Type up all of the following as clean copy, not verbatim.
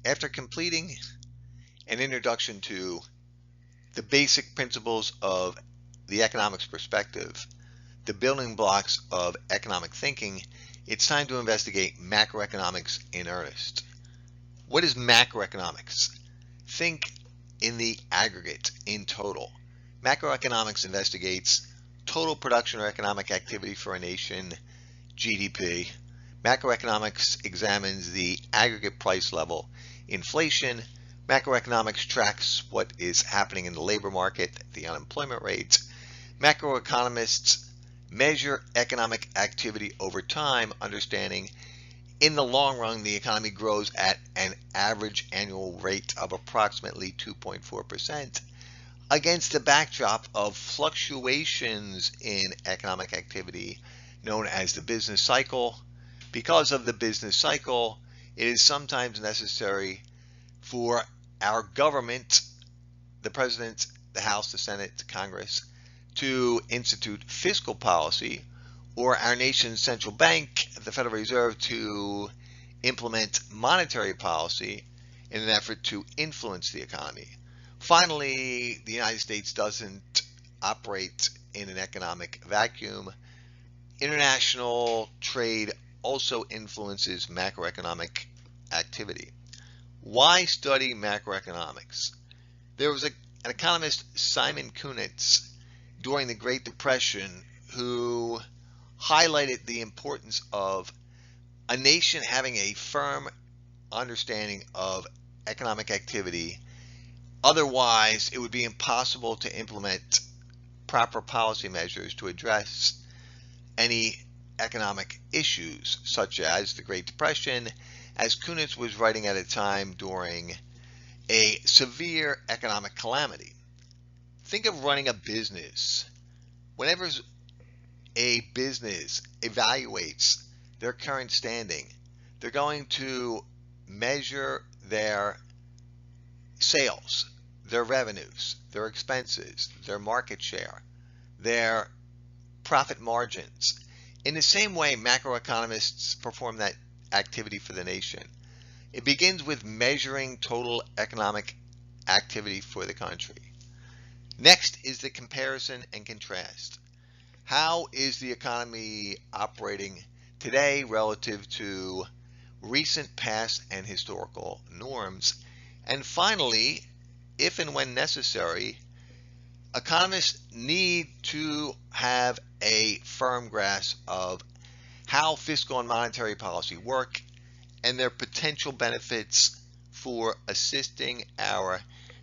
After completing an introduction to the basic principles of the economics perspective, the building blocks of economic thinking, it's time to investigate macroeconomics in earnest. What is macroeconomics? Think in the aggregate, in total. Macroeconomics investigates total production or economic activity for a nation, GDP. Macroeconomics examines the aggregate price level, inflation. Macroeconomics tracks what is happening in the labor market, the unemployment rate. Macroeconomists measure economic activity over time, understanding in the long run the economy grows at an average annual rate of approximately 2.4% against the backdrop of fluctuations in economic activity known as the business cycle. Because of the business cycle, it is sometimes necessary for our government, the President, the House, the Senate, the Congress, to institute fiscal policy, or our nation's central bank, the Federal Reserve, to implement monetary policy in an effort to influence the economy. Finally, the United States doesn't operate in an economic vacuum. International trade also influences macroeconomic activity. Why study macroeconomics? There was an economist, Simon Kunitz, during the Great Depression, who highlighted the importance of a nation having a firm understanding of economic activity. Otherwise, it would be impossible to implement proper policy measures to address any economic issues, such as the Great Depression, as Kunitz was writing at a time during a severe economic calamity. Think of running a business. Whenever a business evaluates their current standing, they're going to measure their sales, their revenues, their expenses, their market share, their profit margins. In the same way, macroeconomists perform that activity for the nation. It begins with measuring total economic activity for the country. Next is the comparison and contrast. How is the economy operating today relative to recent past and historical norms? And finally, if and when necessary, economists need to have a firm grasp of how fiscal and monetary policy work and their potential benefits for assisting our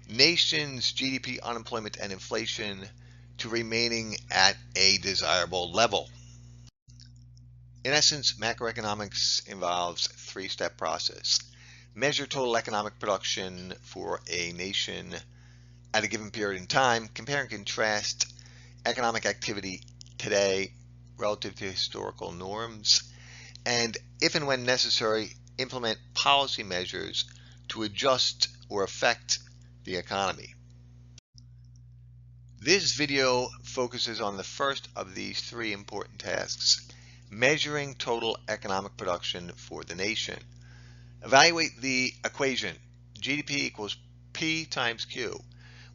nation's GDP, unemployment, and inflation to remaining at a desirable level. In essence, macroeconomics involves a three-step process. Measure total economic production for a nation at a given period in time. Compare and contrast economic activity today relative to historical norms. And if and when necessary, implement policy measures to adjust or affect the economy. This video focuses on the first of these three important tasks, measuring total economic production for the nation. Evaluate the equation GDP equals P times Q,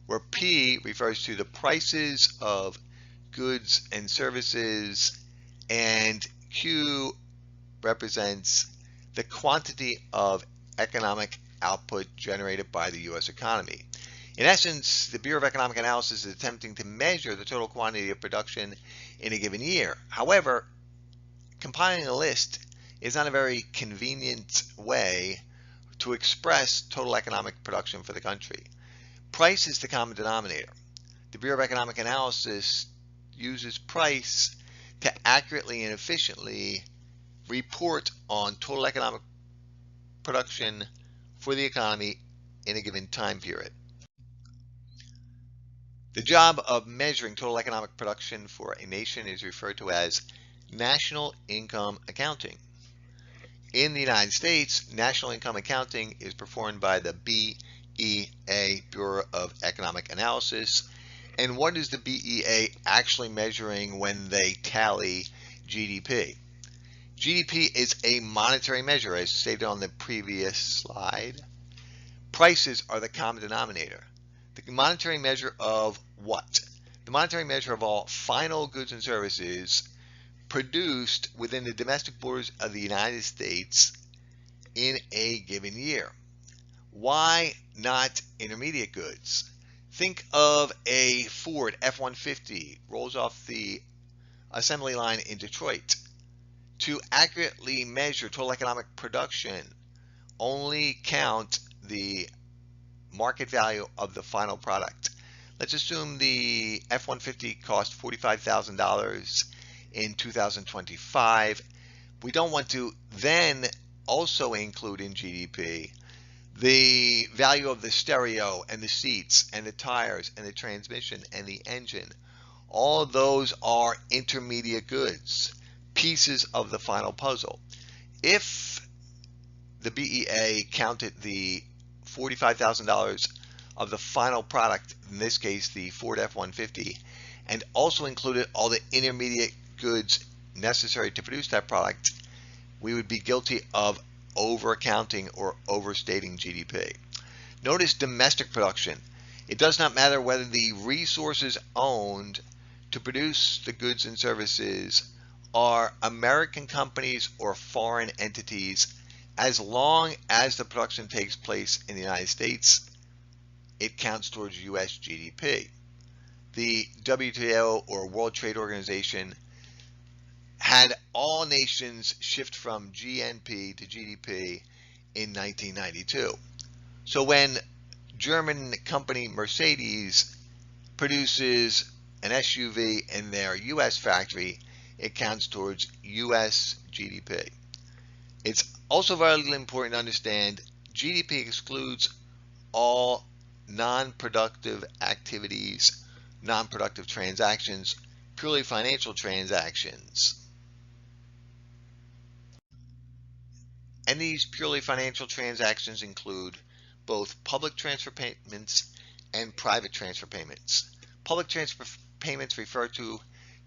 where P refers to the prices of goods and services, and Q represents the quantity of economic output generated by the U.S. economy. In essence, the Bureau of Economic Analysis is attempting to measure the total quantity of production in a given year. However, compiling a list is not a very convenient way to express total economic production for the country. Price is the common denominator. The Bureau of Economic Analysis uses price to accurately and efficiently report on total economic production for the economy in a given time period. The job of measuring total economic production for a nation is referred to as national income accounting. In the United States, national income accounting is performed by the BEA, Bureau of Economic Analysis. And what is the BEA actually measuring when they tally GDP? GDP is a monetary measure, as stated on the previous slide. Prices are the common denominator. The monetary measure of what? The monetary measure of all final goods and services produced within the domestic borders of the United States in a given year. Why not intermediate goods? Think of a Ford F-150 rolls off the assembly line in Detroit. To accurately measure total economic production, only count the market value of the final product. Let's assume the F-150 cost $45,000 in 2025. We don't want to then also include in GDP the value of the stereo and the seats and the tires and the transmission and the engine. All of those are intermediate goods, pieces of the final puzzle. If the BEA counted the $45,000 of the final product, in this case the Ford F-150, and also included all the intermediate goods necessary to produce that product, we would be guilty of over-counting or overstating GDP. Notice domestic production. It does not matter whether the resources owned to produce the goods and services are American companies or foreign entities. As long as the production takes place in the United States, it counts towards U.S. GDP. The WTO or World Trade Organization had all nations shift from GNP to GDP in 1992. So when German company Mercedes produces an SUV in their U.S. factory, it counts towards U.S. GDP. It's also very important to understand GDP excludes all non-productive activities, non-productive transactions, purely financial transactions. And these purely financial transactions include both public transfer payments and private transfer payments. Public transfer payments refer to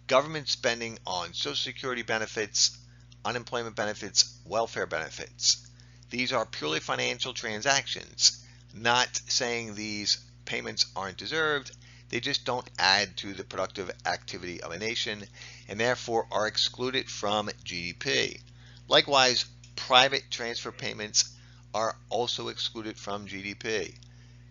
government spending on Social Security benefits, unemployment benefits, welfare benefits. These are purely financial transactions, not saying these payments aren't deserved. They just don't add to the productive activity of a nation and therefore are excluded from GDP. Likewise, private transfer payments are also excluded from GDP.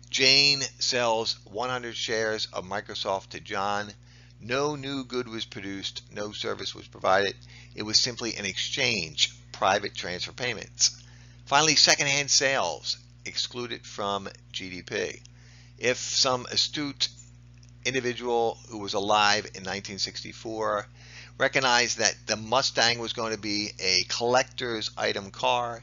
Jane sells 100 shares of Microsoft to John. No new good was produced, no service was provided. It was simply an exchange, private transfer payments. Finally, secondhand sales excluded from GDP. If some astute individual who was alive in 1964 recognized that the Mustang was going to be a collector's item car,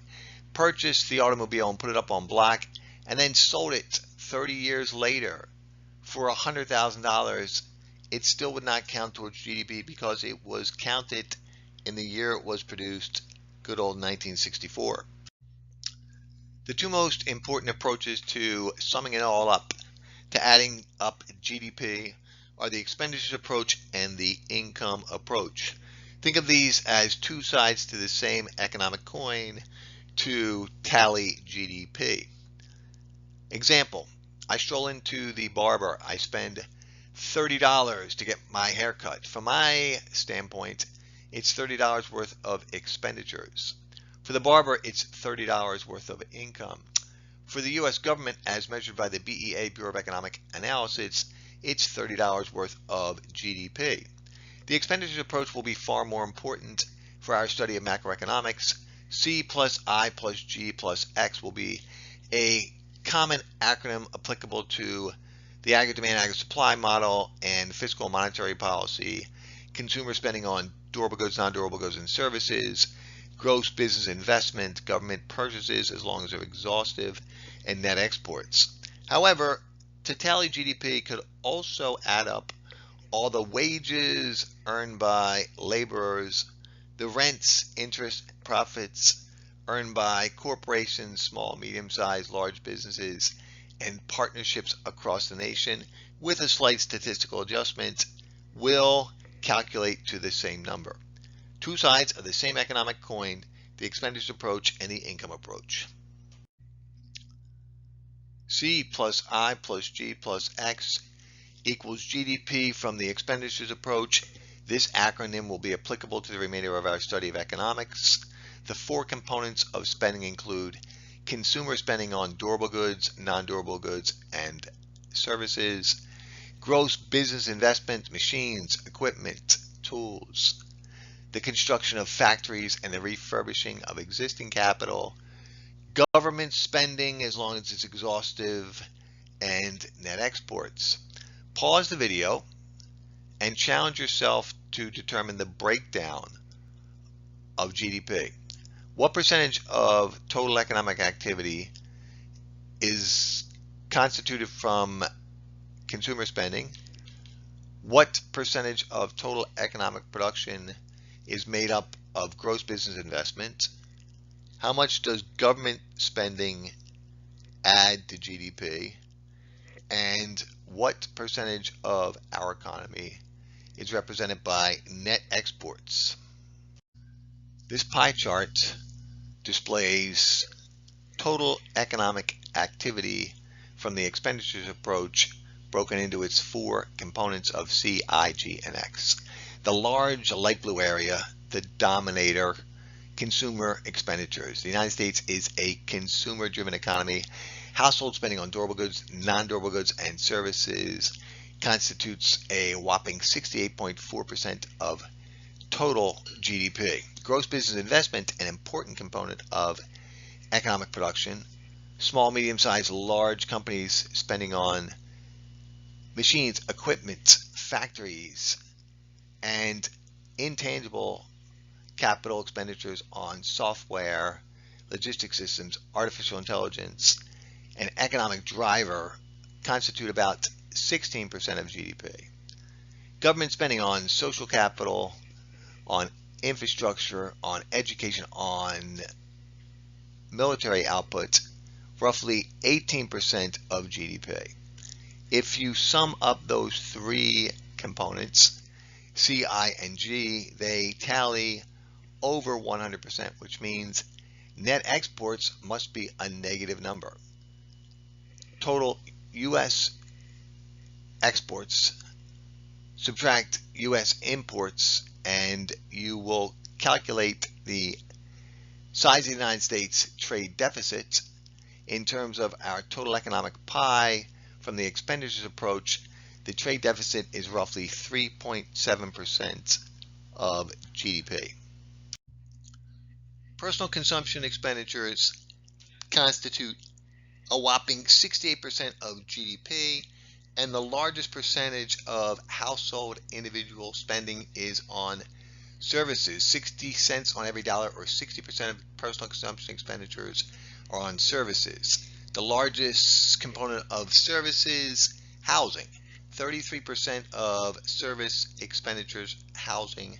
purchased the automobile and put it up on block, and then sold it 30 years later for $100,000, it still would not count towards GDP because it was counted in the year it was produced, good old 1964. The two most important approaches to summing it all up, to adding up GDP, are the expenditures approach and the income approach. Think of these as two sides to the same economic coin to tally GDP. Example, I stroll into the barber. I spend $30 to get my hair cut. From my standpoint, it's $30 worth of expenditures. For the barber, it's $30 worth of income. For the U.S. government, as measured by the BEA, Bureau of Economic Analysis, it's $30 worth of GDP. The expenditures approach will be far more important for our study of macroeconomics. C plus I plus G plus X will be a common acronym applicable to the aggregate demand, aggregate supply model, and fiscal monetary policy, consumer spending on durable goods, non-durable goods, and services, gross business investment, government purchases as long as they're exhaustive, and net exports. However, to tally GDP could also add up all the wages earned by laborers, the rents, interest, profits earned by corporations, small, medium-sized, large businesses, and partnerships across the nation, with a slight statistical adjustment, will calculate to the same number. Two sides of the same economic coin, the expenditures approach and the income approach. C plus I plus G plus X equals GDP from the expenditures approach. This acronym will be applicable to the remainder of our study of economics. The four components of spending include consumer spending on durable goods, non-durable goods, and services, gross business investment, machines, equipment, tools, the construction of factories and the refurbishing of existing capital, government spending as long as it's exhaustive, and net exports. Pause the video and challenge yourself to determine the breakdown of GDP. What percentage of total economic activity is constituted from consumer spending? What percentage of total economic production is made up of gross business investment? How much does government spending add to GDP? And what percentage of our economy is represented by net exports? This pie chart displays total economic activity from the expenditures approach broken into its four components of C, I, G, and X. The large light blue area, the dominator, consumer expenditures. The United States is a consumer-driven economy. Household spending on durable goods, non-durable goods, and services constitutes a whopping 68.4% of total GDP. Gross business investment, an important component of economic production. Small, medium-sized, large companies spending on machines, equipment, factories, and intangible capital expenditures on software, logistics systems, artificial intelligence, and economic driver constitute about 16% of GDP. Government spending on social capital, on infrastructure, on education, on military output, roughly 18% of GDP. If you sum up those three components, C, I, and G, they tally over 100%, which means net exports must be a negative number. Total U.S. exports, subtract U.S. imports, and you will calculate the size of the United States trade deficit in terms of our total economic pie. From the expenditures approach, the trade deficit is roughly 3.7% of GDP. Personal consumption expenditures constitute a whopping 68% of GDP, and the largest percentage of household individual spending is on services. 60 cents on every dollar, or 60% of personal consumption expenditures, are on services. The largest component of services, housing. 33% of service expenditures, housing.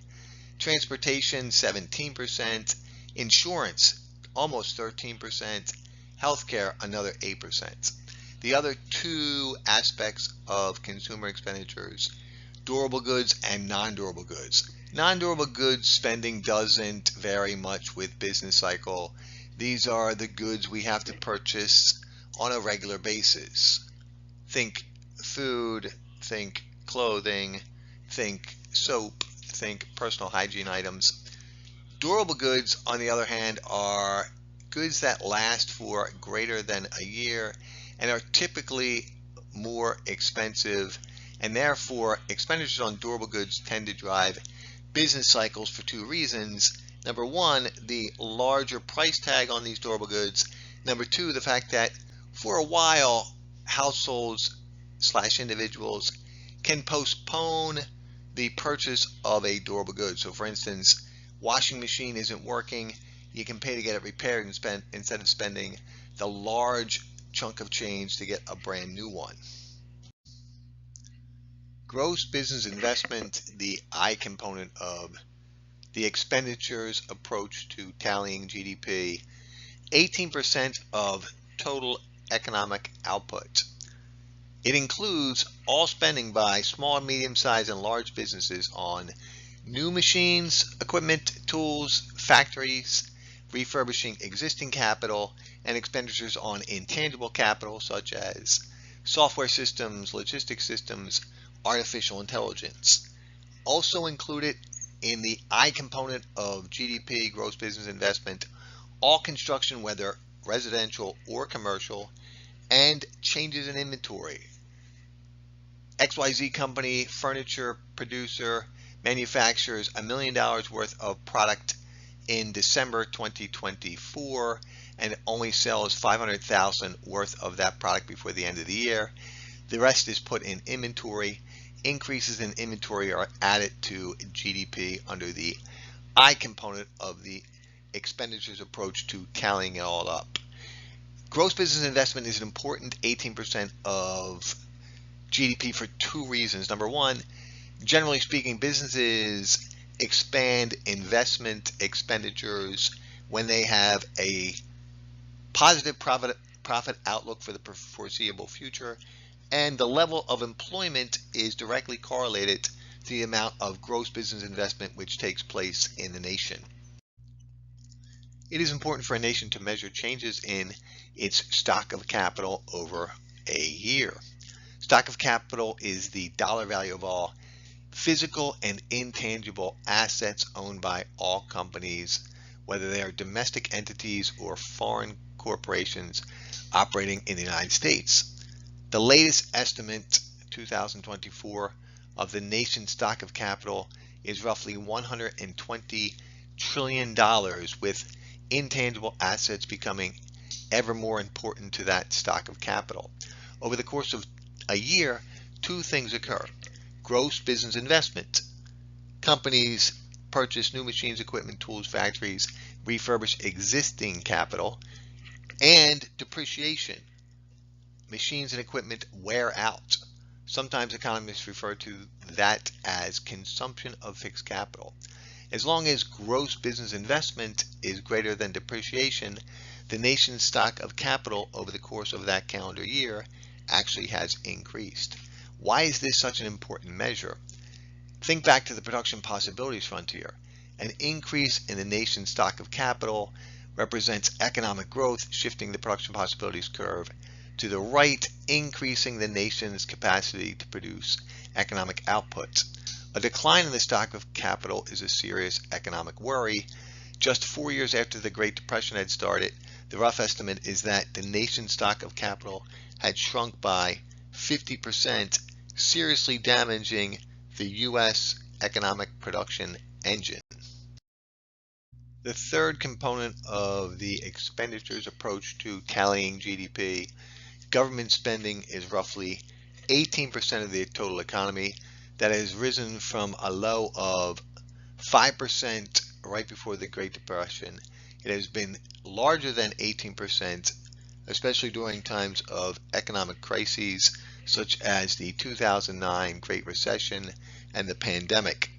Transportation, 17%. Insurance, almost 13%. Healthcare, another 8%. The other two aspects of consumer expenditures, durable goods and non-durable goods. Non-durable goods spending doesn't vary much with business cycle. These are the goods we have to purchase on a regular basis. Think food, think clothing, think soap, think personal hygiene items. Durable goods, on the other hand, are goods that last for greater than a year and are typically more expensive, and therefore expenditures on durable goods tend to drive business cycles for two reasons. Number one, the larger price tag on these durable goods. Number two, the fact that for a while households / individuals can postpone the purchase of a durable good. So for instance, washing machine isn't working, you can pay to get it repaired and spend instead of spending the large chunk of change to get a brand new one. Gross business investment, the I component of the expenditures approach to tallying GDP, 18% of total economic output. It includes all spending by small, medium-sized, and large businesses on new machines, equipment, tools, factories, refurbishing existing capital, and expenditures on intangible capital such as software systems, logistics systems, artificial intelligence. Also included in the I component of GDP, gross business investment, all construction, whether residential or commercial, and changes in inventory. XYZ company, furniture producer, manufactures $1 million worth of product in December 2024 and only sells 500,000 worth of that product before the end of the year. The rest is put in inventory. Increases in inventory are added to GDP under the I component of the expenditures approach to tallying it all up. Gross business investment is an important 18% of GDP for two reasons. Number one, generally speaking, businesses expand investment expenditures when they have a positive profit outlook for the foreseeable future, and the level of employment is directly correlated to the amount of gross business investment which takes place in the nation. It is important for a nation to measure changes in its stock of capital over a year. Stock of capital is the dollar value of all physical and intangible assets owned by all companies, whether they are domestic entities or foreign corporations operating in the United States. The latest estimate, 2024, of the nation's stock of capital is roughly $120 trillion, with intangible assets becoming ever more important to that stock of capital. Over the course of a year, two things occur. Gross business investment. Companies purchase new machines, equipment, tools, factories, refurbish existing capital, and depreciation. Machines and equipment wear out. Sometimes economists refer to that as consumption of fixed capital. As long as gross business investment is greater than depreciation, the nation's stock of capital over the course of that calendar year actually has increased. Why is this such an important measure? Think back to the production possibilities frontier. An increase in the nation's stock of capital represents economic growth, shifting the production possibilities curve to the right, increasing the nation's capacity to produce economic output. A decline in the stock of capital is a serious economic worry. Just 4 years after the Great Depression had started, the rough estimate is that the nation's stock of capital had shrunk by 50%, seriously damaging the U.S. economic production engine. The third component of the expenditures approach to tallying GDP, government spending, is roughly 18% of the total economy. That has risen from a low of 5% right before the Great Depression. It has been larger than 18%, especially during times of economic crises such as the 2009 Great Recession and the pandemic.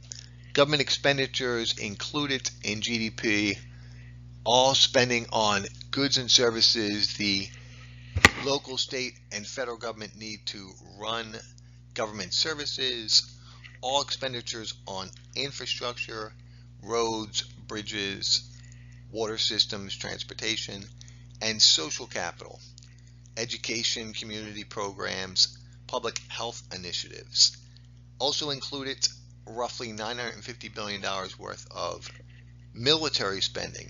Government expenditures included in GDP all spending on goods and services the local, state, and federal government need to run government services, all expenditures on infrastructure, roads, bridges, water systems, transportation, and social capital, education, community programs, public health initiatives. Also included roughly $950 billion worth of military spending.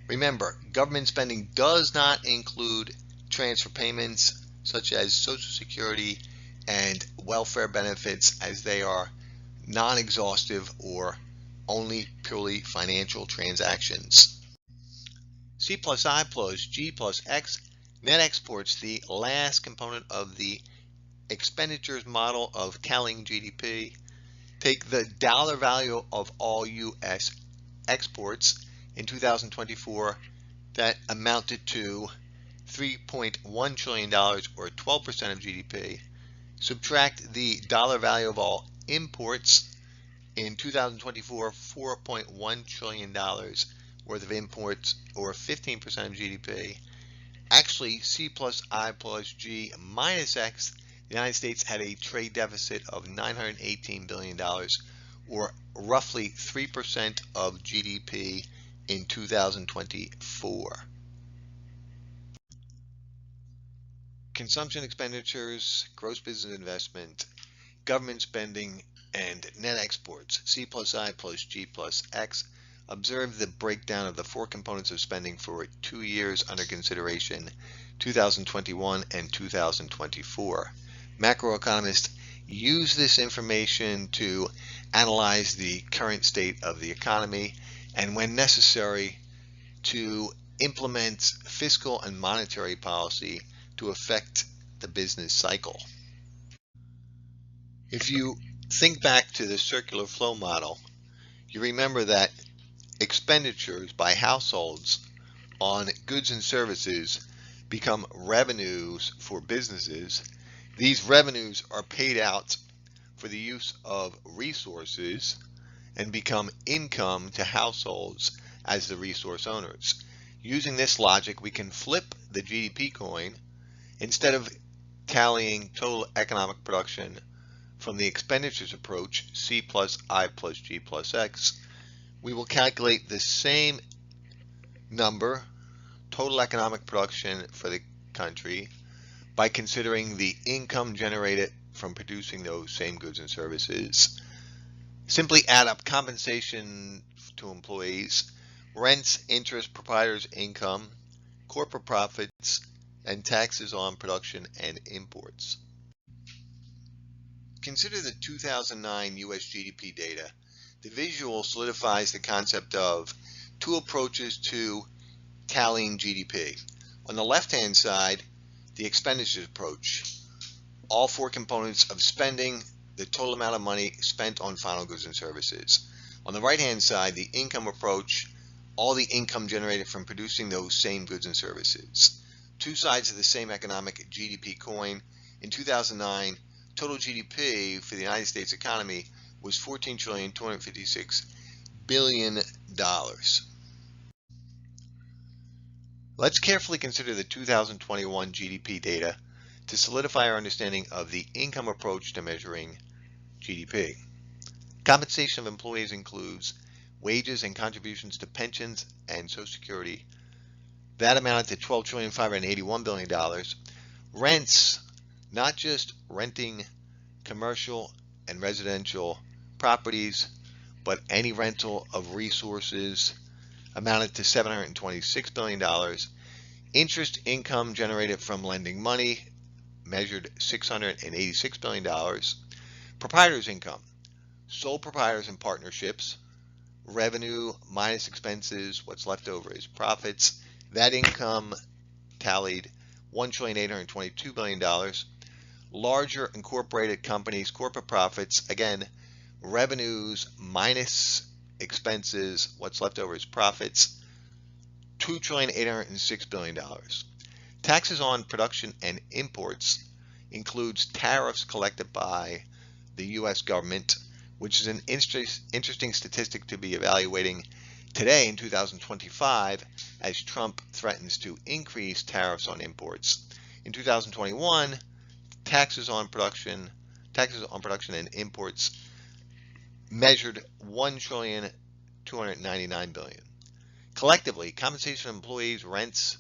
Remember, government spending does not include transfer payments such as Social Security and welfare benefits, as they are non-exhaustive or only purely financial transactions. C plus I plus G plus X, net exports, the last component of the expenditures model of tallying GDP. Take the dollar value of all U.S. exports in 2024 that amounted to $3.1 trillion, or 12% of GDP. Subtract the dollar value of all imports in 2024, $4.1 trillion worth of imports, or 15% of GDP. Actually, C plus I plus G minus X, the United States had a trade deficit of $918 billion, or roughly 3% of GDP in 2024. Consumption expenditures, gross business investment, government spending, and net exports, C plus I plus G plus X. Observe the breakdown of the four components of spending for 2 years under consideration, 2021 and 2024. Macroeconomists use this information to analyze the current state of the economy and, when necessary, to implement fiscal and monetary policy to affect the business cycle. If you think back to the circular flow model, you remember that expenditures by households on goods and services become revenues for businesses. These revenues are paid out for the use of resources and become income to households as the resource owners. Using this logic, we can flip the GDP coin. Instead of tallying total economic production from the expenditures approach, C plus I plus G plus X, we will calculate the same number, total economic production for the country, by considering the income generated from producing those same goods and services. Simply add up compensation to employees, rents, interest, proprietors' income, corporate profits, and taxes on production and imports. Consider the 2009 US GDP data. The visual solidifies the concept of two approaches to tallying GDP. On the left-hand side, the expenditures approach. All four components of spending, the total amount of money spent on final goods and services. On the right-hand side, the income approach, all the income generated from producing those same goods and services. Two sides of the same economic GDP coin. In 2009, total GDP for the United States economy was $14,256 billion. Let's carefully consider the 2021 GDP data to solidify our understanding of the income approach to measuring GDP. Compensation of employees includes wages and contributions to pensions and Social Security. That amounted to $12,581 billion. Rents, not just renting commercial and residential properties, but any rental of resources, amounted to $726 billion. Interest income generated from lending money measured $686 billion. Proprietors' income, sole proprietors and partnerships, revenue minus expenses, what's left over is profits. That income tallied $1,822 billion. Larger incorporated companies, corporate profits, again, revenues minus expenses, what's left over is profits, $2,806 billion. Taxes on production and imports includes tariffs collected by the U.S. government, which is an interesting statistic to be evaluating today in 2025 as Trump threatens to increase tariffs on imports. In 2021, taxes on production and imports measured $1,299 billion. Collectively, compensation of employees, rents,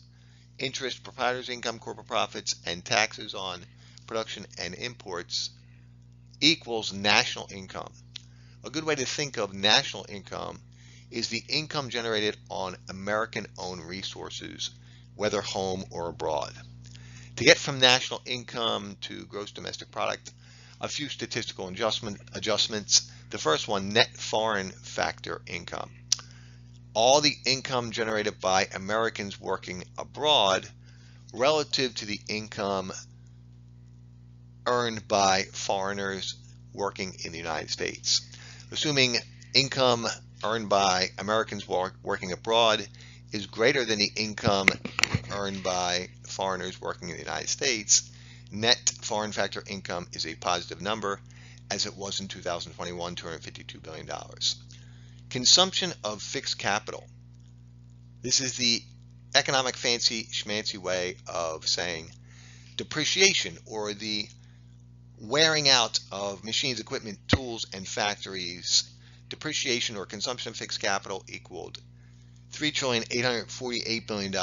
interest, proprietors' income, corporate profits, and taxes on production and imports equals national income. A good way to think of national income is the income generated on American-owned resources, whether home or abroad. To get from national income to gross domestic product, a few statistical adjustments. The first one, net foreign factor income. All the income generated by Americans working abroad relative to the income earned by foreigners working in the United States. Assuming income earned by Americans working abroad is greater than the income earned by foreigners working in the United States, net foreign factor income is a positive number, as it was in 2021, $252 billion. Consumption of fixed capital. This is the economic fancy schmancy way of saying depreciation, or the wearing out of machines, equipment, tools, and factories. Depreciation or consumption of fixed capital equaled $3,848 billion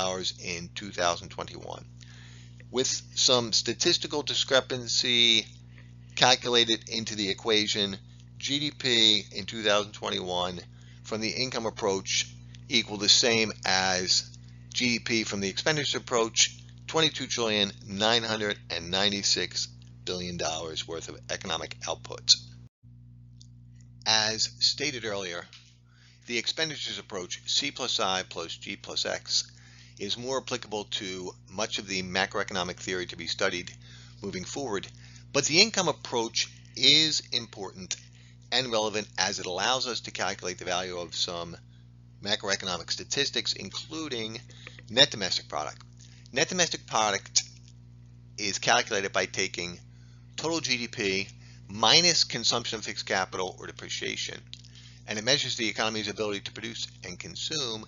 in 2021. With some statistical discrepancy calculated into the equation, GDP in 2021 from the income approach equal the same as GDP from the expenditures approach, $22,996 billion worth of economic output. As stated earlier, the expenditures approach, C plus I plus G plus X, is more applicable to much of the macroeconomic theory to be studied moving forward, but the income approach is important and relevant as it allows us to calculate the value of some macroeconomic statistics, including net domestic product. Net domestic product is calculated by taking total GDP minus consumption of fixed capital or depreciation, and it measures the economy's ability to produce and consume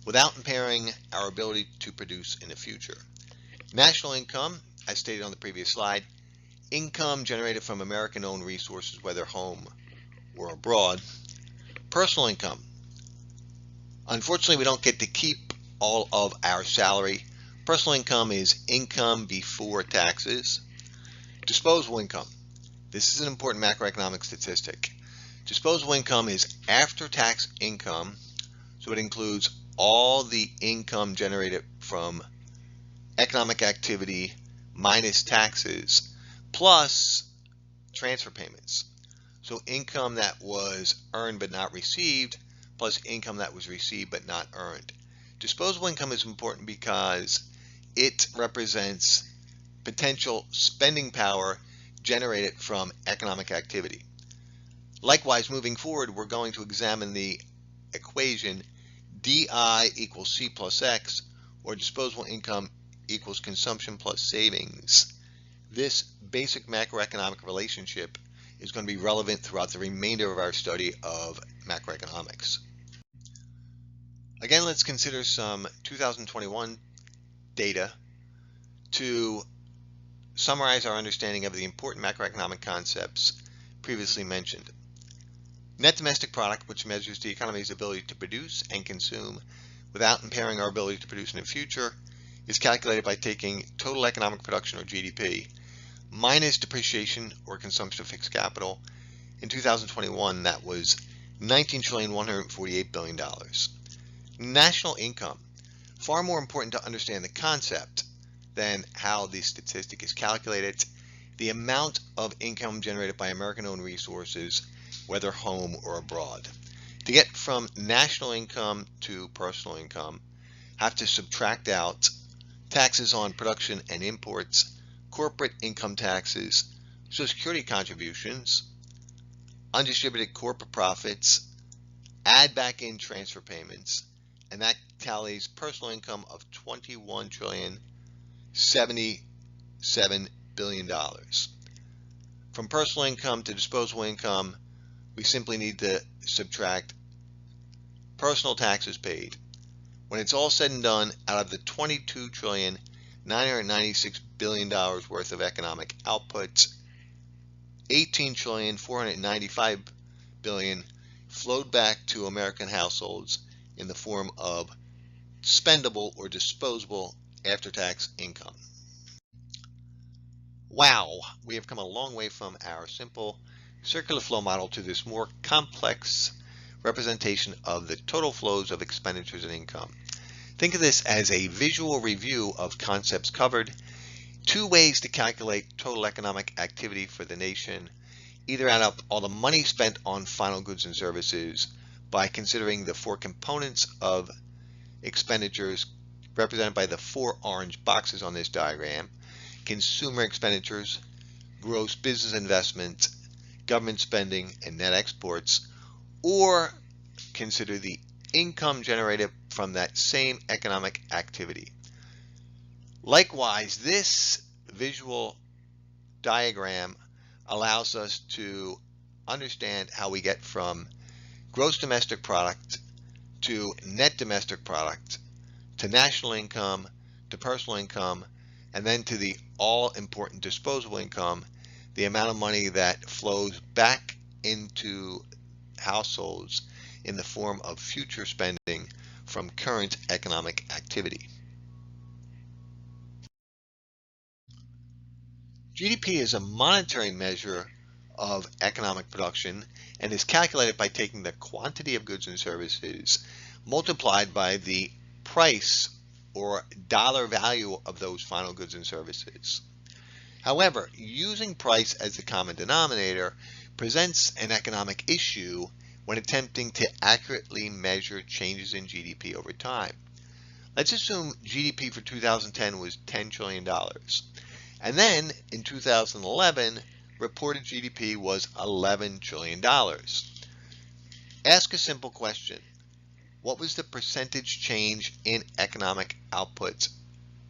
without impairing our ability to produce in the future. National income, as stated on the previous slide, income generated from American-owned resources, whether home or abroad. Personal income. Unfortunately, we don't get to keep all of our salary. Personal income is income before taxes. Disposable income. This is an important macroeconomic statistic. Disposable income is after-tax income, so it includes all the income generated from economic activity minus taxes, plus transfer payments. So income that was earned but not received, plus income that was received but not earned. Disposable income is important because it represents potential spending power generated from economic activity. Likewise, moving forward, we're going to examine the equation DI equals C plus X, or disposable income equals consumption plus savings. This basic macroeconomic relationship is going to be relevant throughout the remainder of our study of macroeconomics. Again, let's consider some 2021 data to summarize our understanding of the important macroeconomic concepts previously mentioned. Net domestic product, which measures the economy's ability to produce and consume without impairing our ability to produce in the future, is calculated by taking total economic production, or GDP, minus depreciation or consumption of fixed capital. In 2021, that was $19,148 billion. National income. Far more important to understand the concept than how the statistic is calculated. The amount of income generated by American-owned resources, whether home or abroad. To get from national income to personal income, have to subtract out taxes on production and imports, corporate income taxes, Social Security contributions, undistributed corporate profits, add back in transfer payments, and that tallies personal income of $21,077 billion. From personal income to disposable income, we simply need to subtract personal taxes paid. When it's all said and done, out of the $22,996 billion worth of economic outputs, $18,495 billion flowed back to American households in the form of spendable or disposable after-tax income. Wow, we have come a long way from our simple circular flow model to this more complex representation of the total flows of expenditures and income. Think of this as a visual review of concepts covered. Two ways to calculate total economic activity for the nation: either add up all the money spent on final goods and services by considering the four components of expenditures represented by the four orange boxes on this diagram: consumer expenditures, gross business investment, government spending, and net exports, or consider the income generated from that same economic activity. Likewise, this visual diagram allows us to understand how we get from gross domestic product to net domestic product to national income to personal income, and then to the all-important disposable income, the amount of money that flows back into households in the form of future spending from current economic activity. GDP is a monetary measure of economic production and is calculated by taking the quantity of goods and services multiplied by the price or dollar value of those final goods and services. However, using price as the common denominator presents an economic issue when attempting to accurately measure changes in GDP over time. Let's assume GDP for 2010 was $10 trillion. And then in 2011, reported GDP was $11 trillion. Ask a simple question. What was the percentage change in economic output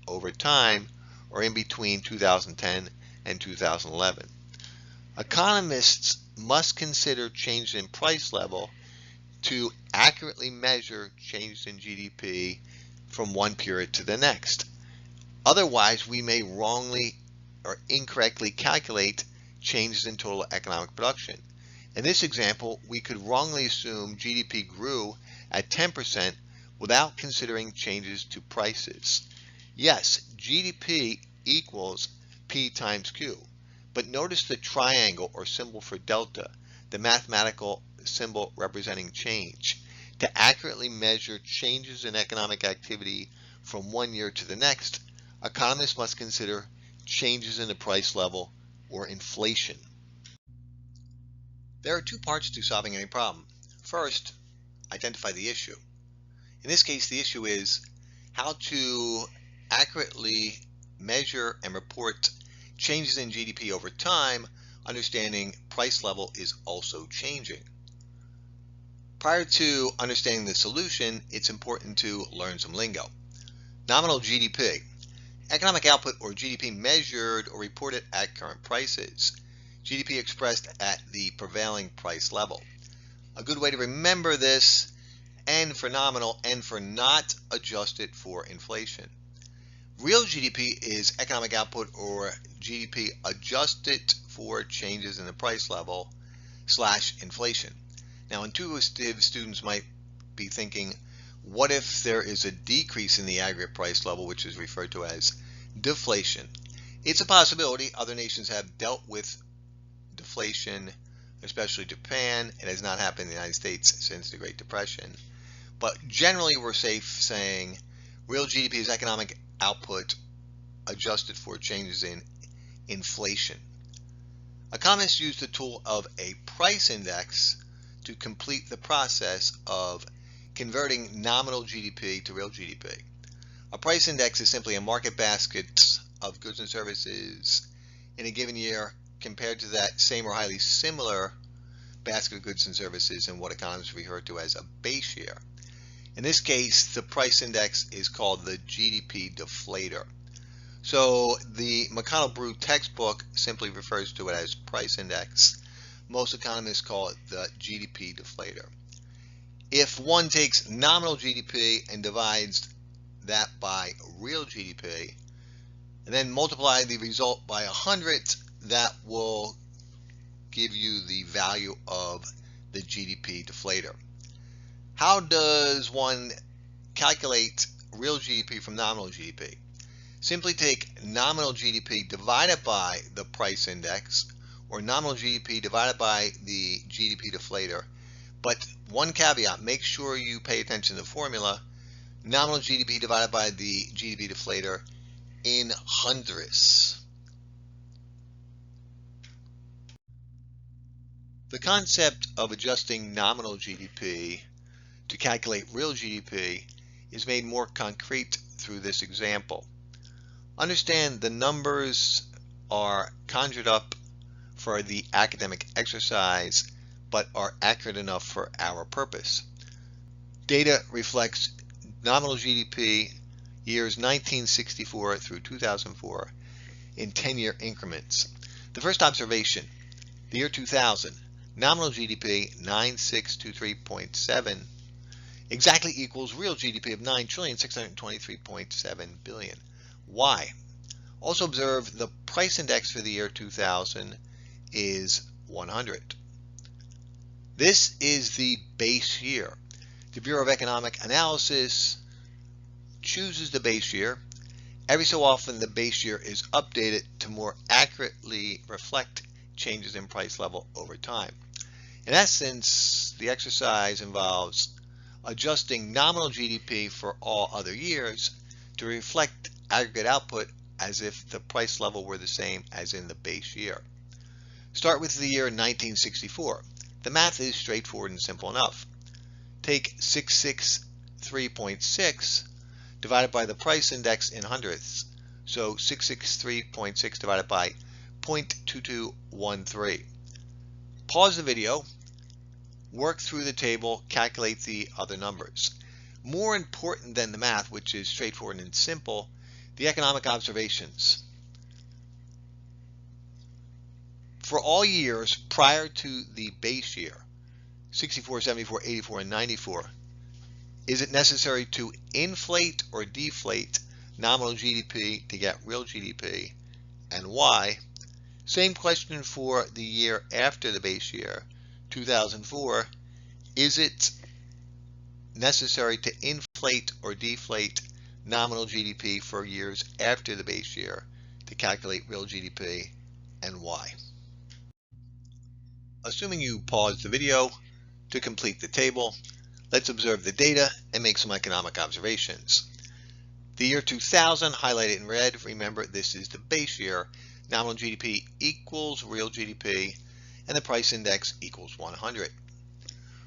over time, or in between 2010 and 2011? Economists must consider changes in price level to accurately measure changes in GDP from one period to the next. Otherwise, we may wrongly or incorrectly calculate changes in total economic production. In this example, we could wrongly assume GDP grew at 10% without considering changes to prices. Yes, GDP equals P times Q, but notice the triangle or symbol for delta, the mathematical symbol representing change. To accurately measure changes in economic activity from one year to the next, economists must consider changes in the price level or inflation. There are two parts to solving any problem. First, identify the issue. In this case, the issue is how to accurately measure and report changes in GDP over time, understanding price level is also changing. Prior to understanding the solution, it's important to learn some lingo. Nominal GDP. Economic output or GDP measured or reported at current prices. GDP expressed at the prevailing price level. A good way to remember this, N for nominal, N for not adjusted for inflation. Real GDP is economic output or GDP adjusted for changes in the price level / inflation. Now, intuitive students might be thinking, what if there is a decrease in the aggregate price level, which is referred to as deflation? It's a possibility. Other nations have dealt with deflation, especially Japan. It has not happened in the United States since the Great Depression. But generally, we're safe saying real GDP is economic output adjusted for changes in inflation. Economists use the tool of a price index to complete the process of converting nominal GDP to real GDP. A price index is simply a market basket of goods and services in a given year compared to that same or highly similar basket of goods and services in what economists refer to as a base year. In this case, the price index is called the GDP deflator. So the McConnell-Brew textbook simply refers to it as price index. Most economists call it the GDP deflator. If one takes nominal GDP and divides that by real GDP, and then multiply the result by 100, that will give you the value of the GDP deflator. How does one calculate real GDP from nominal GDP? Simply take nominal GDP divided by the price index, or nominal GDP divided by the GDP deflator. But one caveat, make sure you pay attention to the formula. Nominal GDP divided by the GDP deflator in hundredths. The concept of adjusting nominal GDP to calculate real GDP is made more concrete through this example. Understand the numbers are conjured up for the academic exercise, but are accurate enough for our purpose. Data reflects nominal GDP years 1964 through 2004 in 10-year increments. The first observation, the year 2000, nominal GDP 9623.7 exactly equals real GDP of 9,623.7 billion. Why? Also observe the price index for the year 2000 is 100. This is the base year. The Bureau of Economic Analysis chooses the base year. Every so often, the base year is updated to more accurately reflect changes in price level over time. In essence, the exercise involves adjusting nominal GDP for all other years to reflect aggregate output as if the price level were the same as in the base year. Start with the year 1964. The math is straightforward and simple enough. Take 663.6 divided by the price index in hundredths. So 663.6 divided by 0.2213. Pause the video, work through the table, calculate the other numbers. More important than the math, which is straightforward and simple, the economic observations. For all years prior to the base year, 64, 74, 84, and 94, is it necessary to inflate or deflate nominal GDP to get real GDP, and why? Same question for the year after the base year, 2004. Is it necessary to inflate or deflate nominal GDP for years after the base year to calculate real GDP, and why? Assuming you paused the video to complete the table, let's observe the data and make some economic observations. The year 2000, highlighted in red, remember this is the base year. Nominal GDP equals real GDP, and the price index equals 100.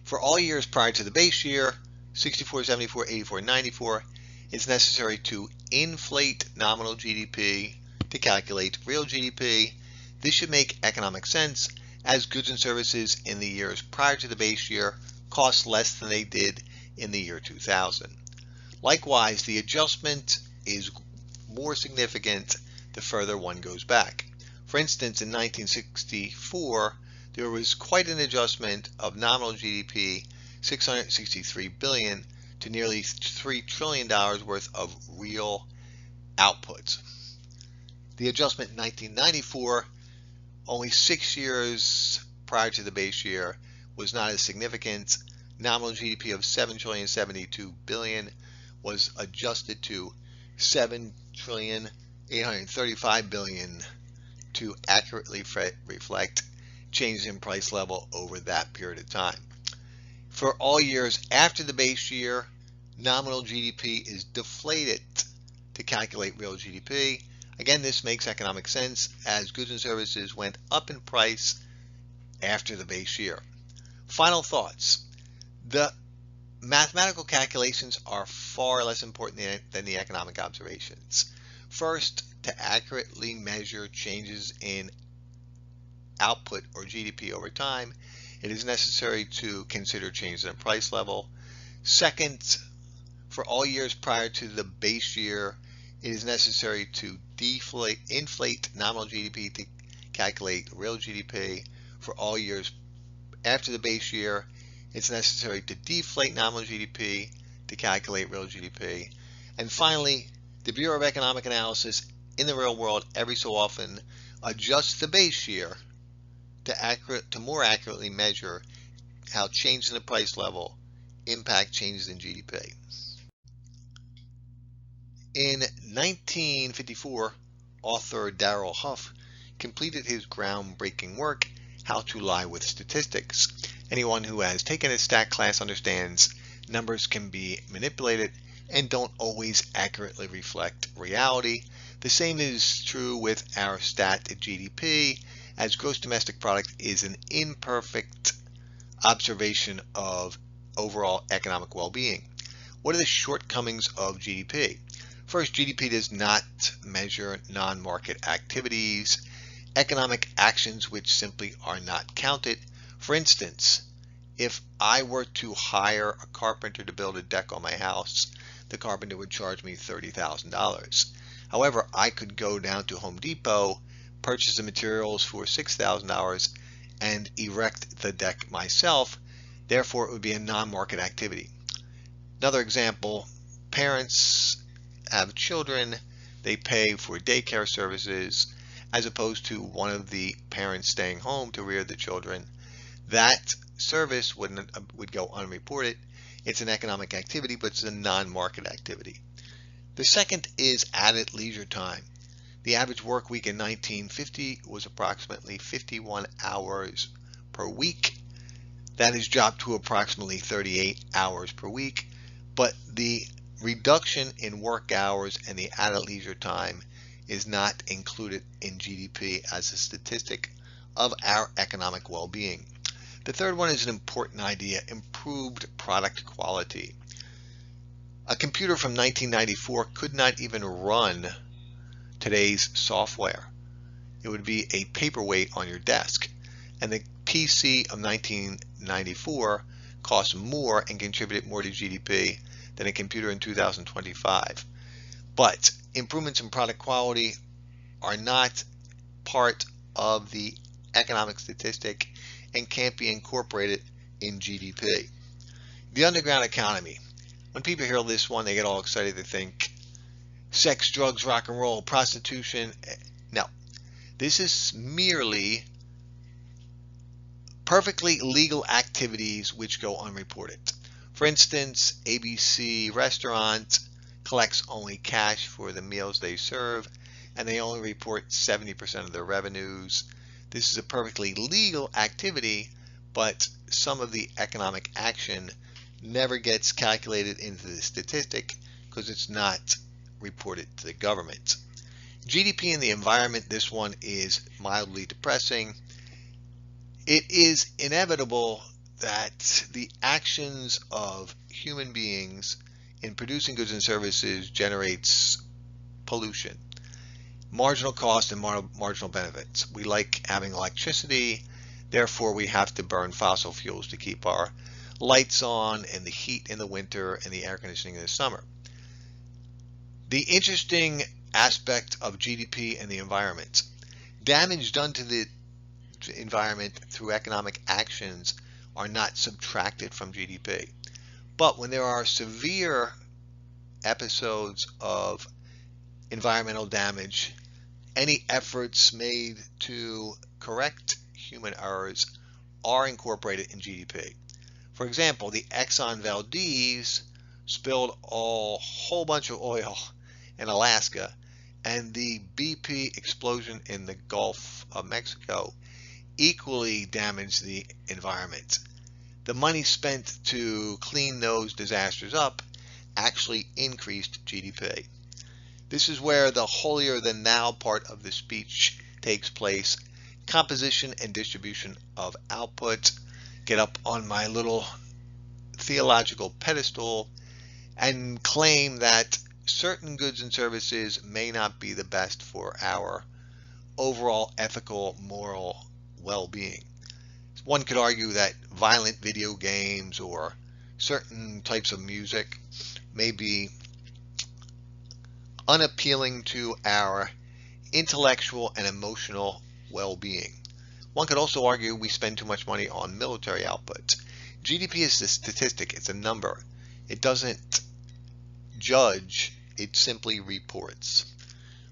For all years prior to the base year, 64, 74, 84, 94, it's necessary to inflate nominal GDP to calculate real GDP. This should make economic sense, as goods and services in the years prior to the base year cost less than they did in the year 2000. Likewise, the adjustment is more significant the further one goes back. For instance, in 1964, there was quite an adjustment of nominal GDP, $663 billion, to nearly $3 trillion worth of real outputs. The adjustment in 1994, only 6 years prior to the base year, was not as significant. Nominal GDP of $7,072 billion was adjusted to $7,835 billion to accurately reflect changes in price level over that period of time. For all years after the base year, nominal GDP is deflated to calculate real GDP. Again, this makes economic sense as goods and services went up in price after the base year. Final thoughts. The mathematical calculations are far less important than the economic observations. First, to accurately measure changes in output or GDP over time, it is necessary to consider changes in price level. Second, for all years prior to the base year, it is necessary to inflate nominal GDP to calculate real GDP. For all years after the base year, it's necessary to deflate nominal GDP to calculate real GDP. And finally, the Bureau of Economic Analysis in the real world every so often adjusts the base year to more accurately measure how changes in the price level impact changes in GDP. In 1954, author Darrell Huff completed his groundbreaking work, How to Lie with Statistics. Anyone who has taken a stat class understands numbers can be manipulated and don't always accurately reflect reality. The same is true with our stat GDP, as gross domestic product is an imperfect observation of overall economic well-being. What are the shortcomings of GDP? First, GDP does not measure non-market activities, economic actions which simply are not counted. For instance, if I were to hire a carpenter to build a deck on my house, the carpenter would charge me $30,000. However, I could go down to Home Depot, purchase the materials for $6,000 and erect the deck myself. Therefore, it would be a non-market activity. Another example, parents have children, they pay for daycare services as opposed to one of the parents staying home to rear the children. That service would go unreported. It's an economic activity, but it's a non-market activity. The second is added leisure time. The average work week in 1950 was approximately 51 hours per week. That has dropped to approximately 38 hours per week, but the reduction in work hours and the added leisure time is not included in GDP as a statistic of our economic well-being. The third one is an important idea: improved product quality. A computer from 1994 could not even run today's software. It would be a paperweight on your desk. And the PC of 1994 cost more and contributed more to GDP than a computer in 2025. But improvements in product quality are not part of the economic statistic and can't be incorporated in GDP. The underground economy. When people hear this one, they get all excited. They think sex, drugs, rock and roll, prostitution. No, this is merely perfectly legal activities which go unreported. For instance, ABC restaurant collects only cash for the meals they serve, and they only report 70% of their revenues. This is a perfectly legal activity, but some of the economic action never gets calculated into the statistic because it's not reported to the government. GDP and the environment, this one is mildly depressing. It is inevitable that the actions of human beings in producing goods and services generates pollution, marginal cost and marginal benefits. We like having electricity, therefore we have to burn fossil fuels to keep our lights on and the heat in the winter and the air conditioning in the summer. The interesting aspect of GDP and the environment: damage done to the environment through economic actions are not subtracted from GDP. But when there are severe episodes of environmental damage, any efforts made to correct human errors are incorporated in GDP. For example, the Exxon Valdez spilled a whole bunch of oil in Alaska, and the BP explosion in the Gulf of Mexico equally damaged the environment. The money spent to clean those disasters up actually increased GDP. This is where the holier than thou part of the speech takes place: composition and distribution of output. Get up on my little theological pedestal and claim that certain goods and services may not be the best for our overall ethical, moral well-being. One could argue that violent video games or certain types of music may be unappealing to our intellectual and emotional well-being. One could also argue we spend too much money on military output. GDP is a statistic, it's a number. It doesn't judge, it simply reports.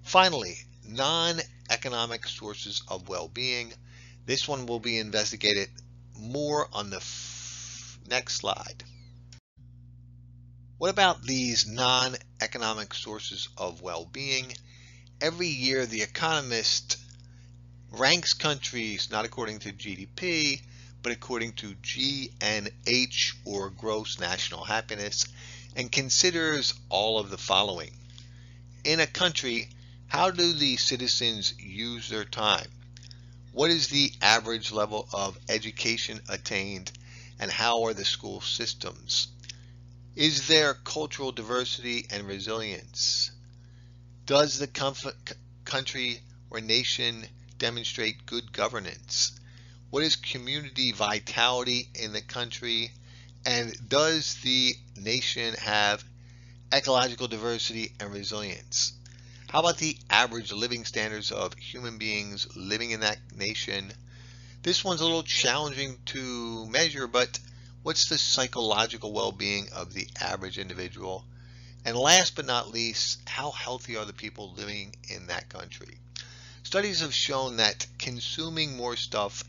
Finally, non-economic sources of well-being. This one will be investigated more on the next slide. What about these non-economic sources of well-being? Every year, The Economist ranks countries not according to GDP, but according to GNH, or gross national happiness, and considers all of the following. In a country, how do the citizens use their time? What is the average level of education attained, and how are the school systems? Is there cultural diversity and resilience? Does the country or nation demonstrate good governance? What is community vitality in the country? And does the nation have ecological diversity and resilience? How about the average living standards of human beings living in that nation? This one's a little challenging to measure, but what's the psychological well-being of the average individual? And last but not least, how healthy are the people living in that country? Studies have shown that consuming more stuff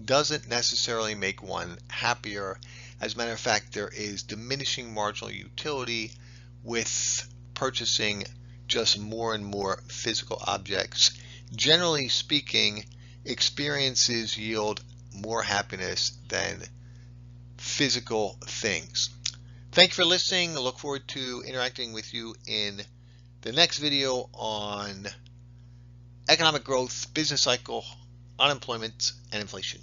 doesn't necessarily make one happier. As a matter of fact, there is diminishing marginal utility with purchasing just more and more physical objects. Generally speaking, experiences yield more happiness than physical things. Thank you for listening. I look forward to interacting with you in the next video on economic growth, business cycle, unemployment, and inflation.